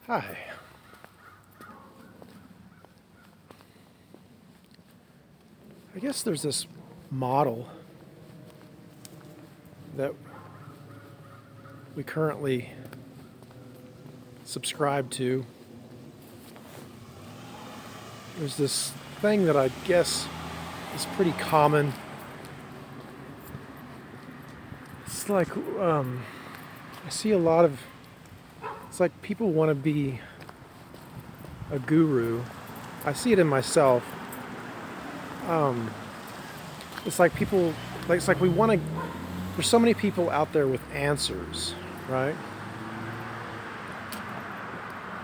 Hi. I guess there's this model that we currently subscribe to. There's this thing that I guess is pretty common. It's like I see a lot of. It's like people want to be a guru. I see it in myself. It's like people. It's like we want to. There's so many people out there with answers, right?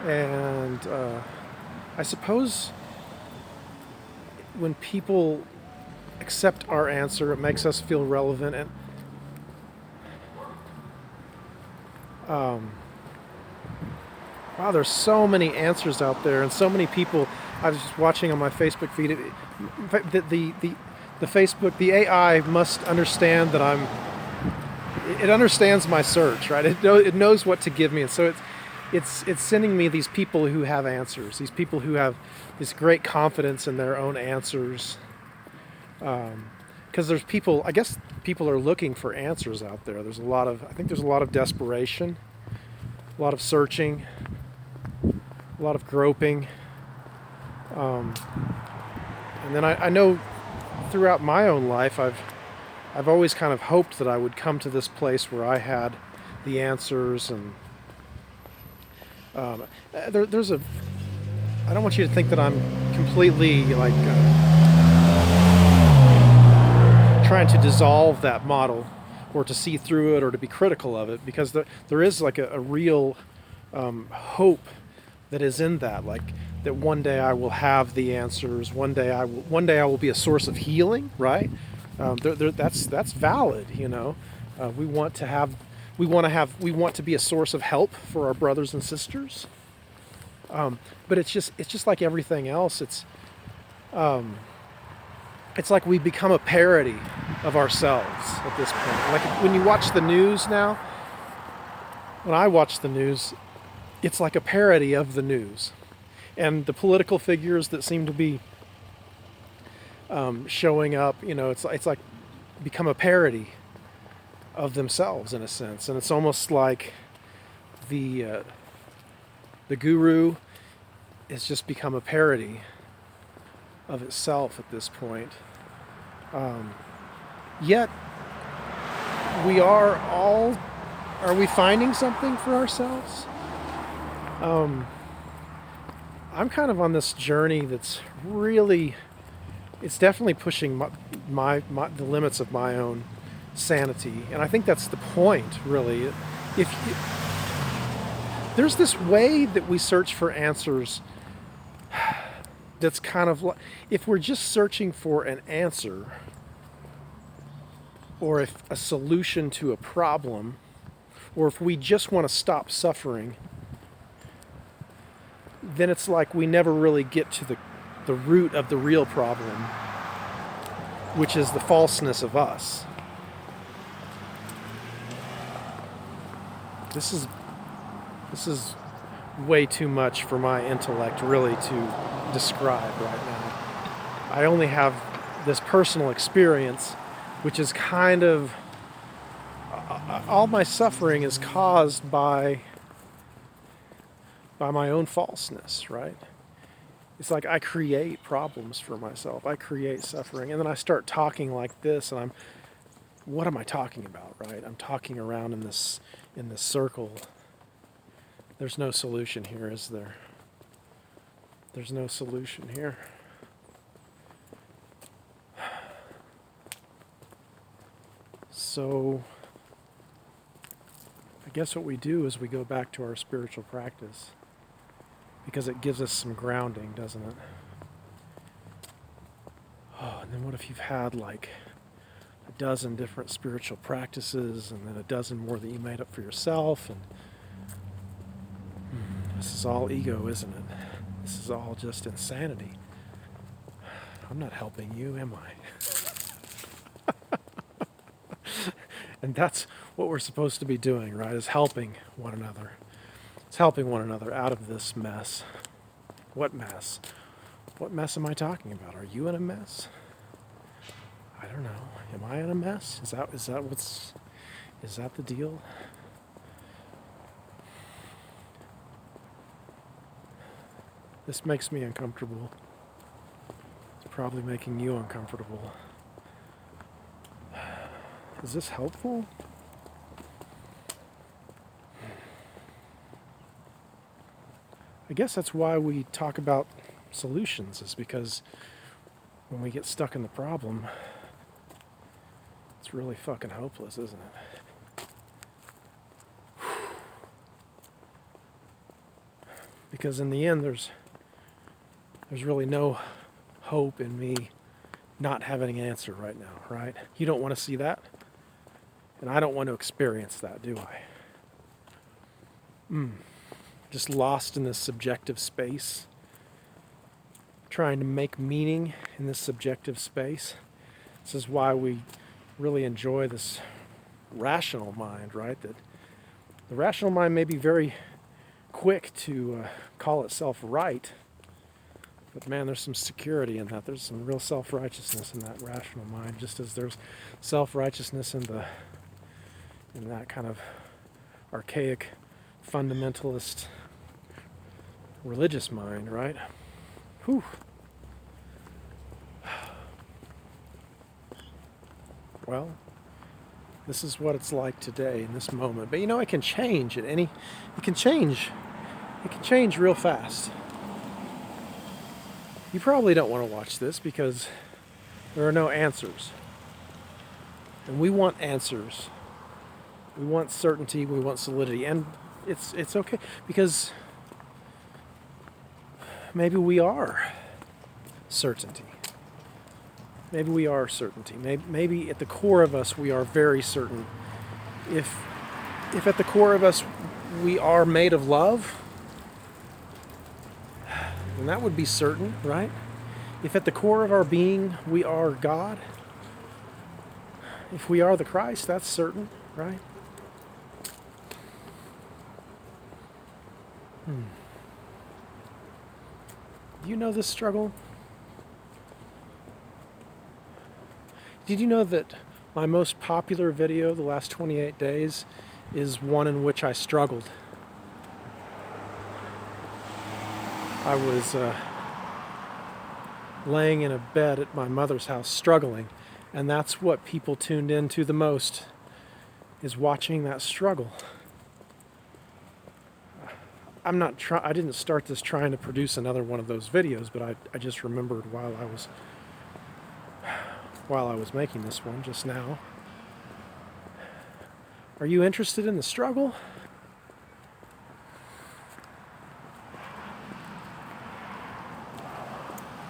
And I suppose when people accept our answer, it makes us feel relevant. And wow, there's so many answers out there, and so many people. I was just watching on my Facebook feed. The Facebook, the AI must understand that It understands my search, right? It knows what to give me, and so it's sending me these people who have answers. These people who have this great confidence in their own answers. Because there's people. I guess people are looking for answers out there. I think there's a lot of desperation, a lot of searching, a lot of groping. And then I know throughout my own life, I've always kind of hoped that I would come to this place where I had the answers, and there's a. I don't want you to think that I'm completely like trying to dissolve that model, or to see through it, or to be critical of it, because there is like a real hope that is in that, like that one day I will have the answers. One day I will be a source of healing, right? That's valid, you know. We want to be a source of help for our brothers and sisters. But it's just like everything else. It's like we become a parody of ourselves at this point. Like when you watch the news now, when I watch the news, it's like a parody of the news, and the political figures that seem to be showing up, you know, it's like become a parody of themselves in a sense, and it's almost like the guru has just become a parody of itself at this point. Yet are we finding something for ourselves? I'm kind of on this journey that's really. It's definitely pushing the limits of my own sanity, and I think that's the point, really. There's this way that we search for answers, that's kind of like, if we're just searching for an answer, or if a solution to a problem, or if we just want to stop suffering, then it's like we never really get to the root of the real problem, which is the falseness of us. This is way too much for my intellect really to describe right now. I only have this personal experience, which is kind of all my suffering is caused by my own falseness, right? It's like I create problems for myself. I create suffering. And then I start talking like this, and what am I talking about, right? I'm talking around in this circle. There's no solution here, is there? There's no solution here. So I guess what we do is we go back to our spiritual practice, because it gives us some grounding, doesn't it? Oh, and then what if you've had like a dozen different spiritual practices, and then a dozen more that you made up for yourself, and this is all ego, isn't it? This is all just insanity. I'm not helping you, am I? And that's what we're supposed to be doing, right? Is helping one another. is helping one another out of this mess. What mess? What mess am I talking about? Are you in a mess? I don't know. Am I in a mess? Is that the deal? This makes me uncomfortable. It's probably making you uncomfortable. Is this helpful? I guess that's why we talk about solutions, is because when we get stuck in the problem, it's really fucking hopeless, isn't it? Because in the end, there's really no hope in me not having an answer right now, right? You don't want to see that, and I don't want to experience that, do I? Just lost in this subjective space, trying to make meaning in this subjective space. This is why we really enjoy this rational mind, right? That the rational mind may be very quick to call itself right, but man, there's some security in that. There's some real self-righteousness in that rational mind, just as there's self-righteousness in that kind of archaic, fundamentalist, religious mind, right? Whew. Well, this is what it's like today in this moment. But it can change it can change real fast. You probably don't want to watch this because there are no answers. And we want answers. We want certainty, we want solidity, and it's okay because maybe we are certainty. Maybe we are certainty. Maybe at the core of us we are very certain. If at the core of us we are made of love, then that would be certain, right? If at the core of our being we are God, if we are the Christ, that's certain, right? Do you know this struggle? Did you know that my most popular video the last 28 days is one in which I struggled? I was laying in a bed at my mother's house struggling, and that's what people tuned into the most, is watching that struggle. I didn't start this trying to produce another one of those videos, but I just remembered while I was making this one just now. Are you interested in the struggle?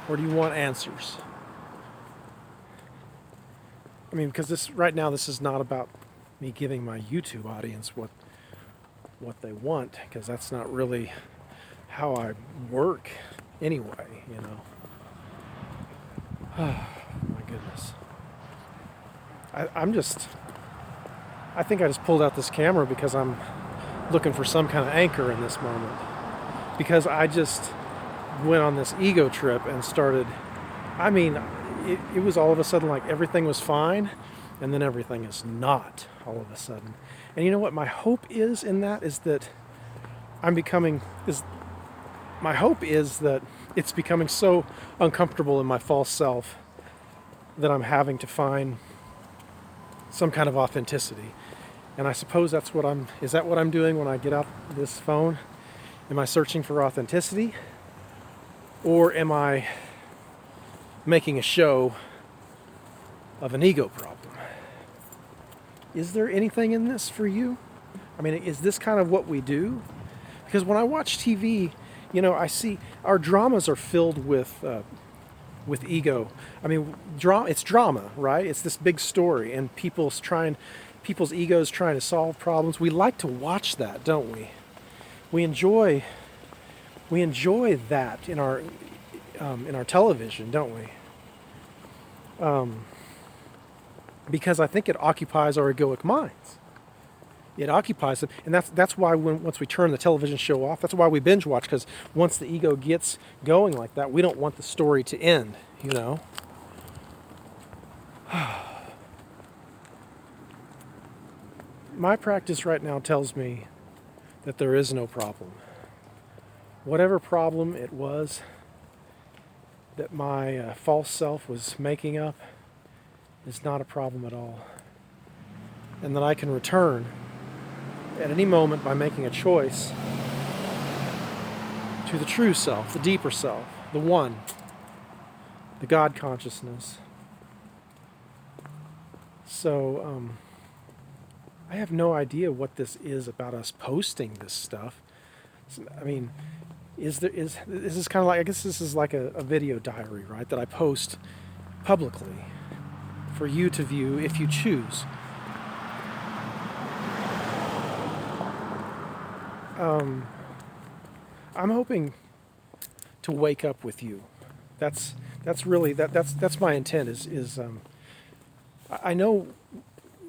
Or do you want answers? I mean, because right now this is not about me giving my YouTube audience what they want, because that's not really how I work anyway, Oh, my goodness. I think I just pulled out this camera because I'm looking for some kind of anchor in this moment. Because I just went on this ego trip and started, it was all of a sudden like everything was fine, and then everything is not all of a sudden. And you know what my hope is in that is that my hope is that it's becoming so uncomfortable in my false self that I'm having to find some kind of authenticity. And I suppose is that what I'm doing when I get out this phone? Am I searching for authenticity? Or am I making a show of an ego problem? Is there anything in this for you? I mean, is this kind of what we do? Because when I watch TV, I see our dramas are filled with ego. I mean, it's drama, right? It's this big story, and people's egos trying to solve problems. We like to watch that, don't we? We enjoy that in our television, don't we? Because I think it occupies our egoic minds. It occupies them, and that's why once we turn the television show off, that's why we binge watch, because once the ego gets going like that, we don't want the story to end, you know. My practice right now tells me that there is no problem. Whatever problem it was that my false self was making up is not a problem at all. And that I can return at any moment by making a choice to the true self, the deeper self, the one, the God consciousness. So, I have no idea what this is about us posting this stuff. I mean, this is kind of like, I guess this is like a video diary, right? That I post publicly for you to view if you choose. I'm hoping to wake up with you. That's really that's my intent. I know,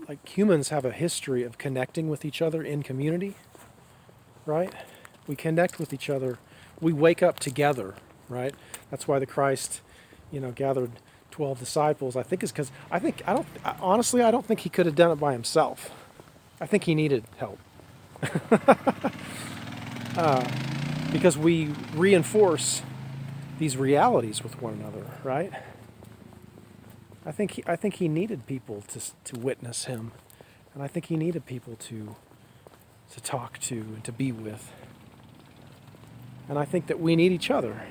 like, humans have a history of connecting with each other in community, right? We connect with each other. We wake up together, right? That's why the Christ, gathered 12 disciples. I think is because honestly I don't think he could have done it by himself. I think he needed help. Because we reinforce these realities with one another, right? I think he needed people to witness him, and I think he needed people to talk to and to be with. And I think that we need each other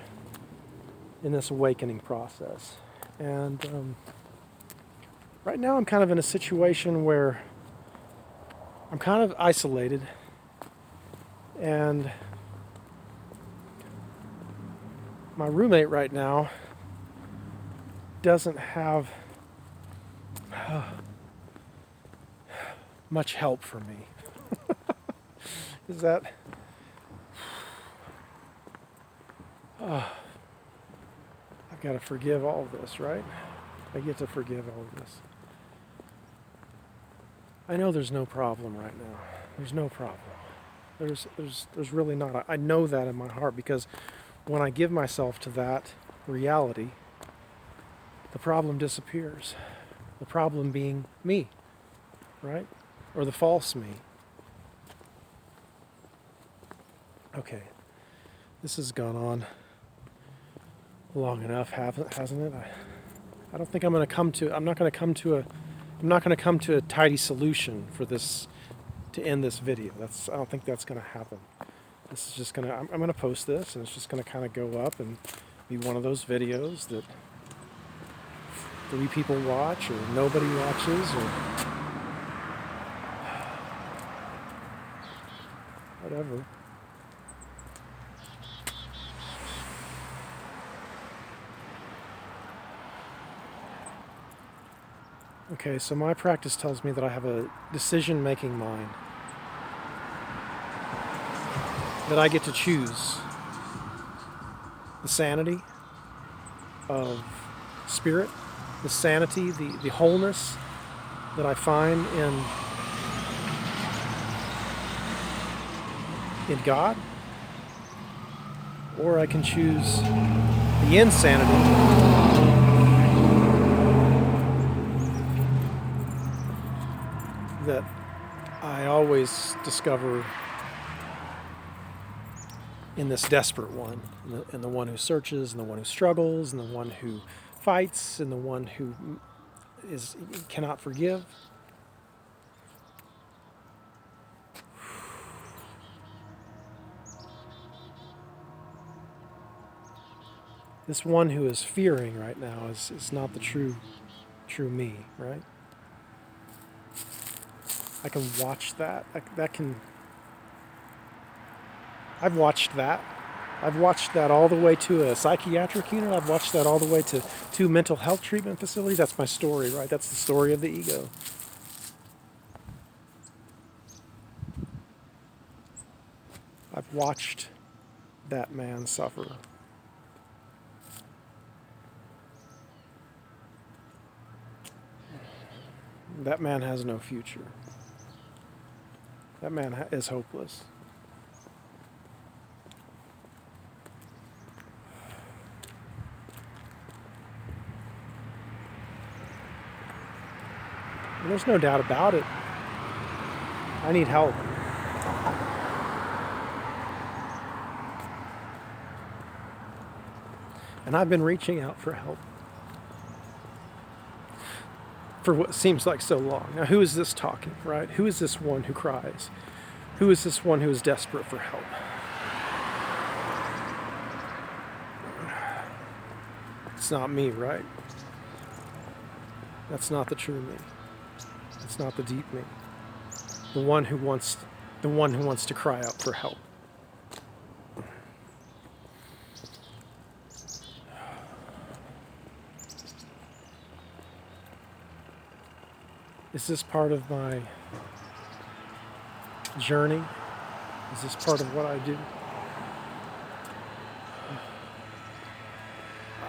in this awakening process. And right now I'm kind of in a situation where I'm kind of isolated, and my roommate right now doesn't have much help for me. Is that... I've got to forgive all of this, right? I get to forgive all of this. I know there's no problem right now. There's no problem. There's really not. I know that in my heart, because when I give myself to that reality, the problem disappears. The problem being me, right? Or the false me. Okay, this has gone on long enough, hasn't it? I don't think I'm not going to come to a tidy solution for this to end this video. I don't think that's going to happen. This is just I'm going to post this, and it's just going to kind of go up and be one of those videos that 3 people watch or nobody watches or whatever. Okay, so my practice tells me that I have a decision-making mind, that I get to choose the sanity of spirit, the sanity, the wholeness that I find in God, or I can choose the insanity that I always discover in this desperate one, in the one who searches, and the one who struggles, and the one who fights, and the one who cannot forgive. This one who is fearing right now is not the true me, right? I can watch that. I've watched that. I've watched that all the way to a psychiatric unit. I've watched that all the way to 2 mental health treatment facilities. That's my story, right? That's the story of the ego. I've watched that man suffer. That man has no future. That man is hopeless. And there's no doubt about it. I need help. And I've been reaching out for help for what seems like so long. Now, who is this talking, right? Who is this one who cries? Who is this one who is desperate for help? It's not me, right? That's not the true me. It's not the deep me. The one who wants to cry out for help. Is this part of my journey? Is this part of what I do?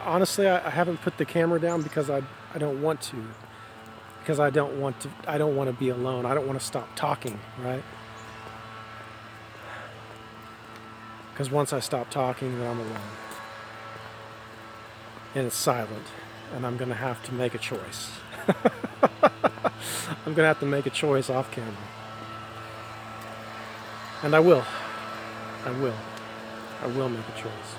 Honestly, I haven't put the camera down because I don't want to. Because I don't want to be alone. I don't want to stop talking, right? Because once I stop talking, then I'm alone. And it's silent. And I'm going to have to make a choice. I'm going to have to make a choice off camera. And I will. I will make a choice.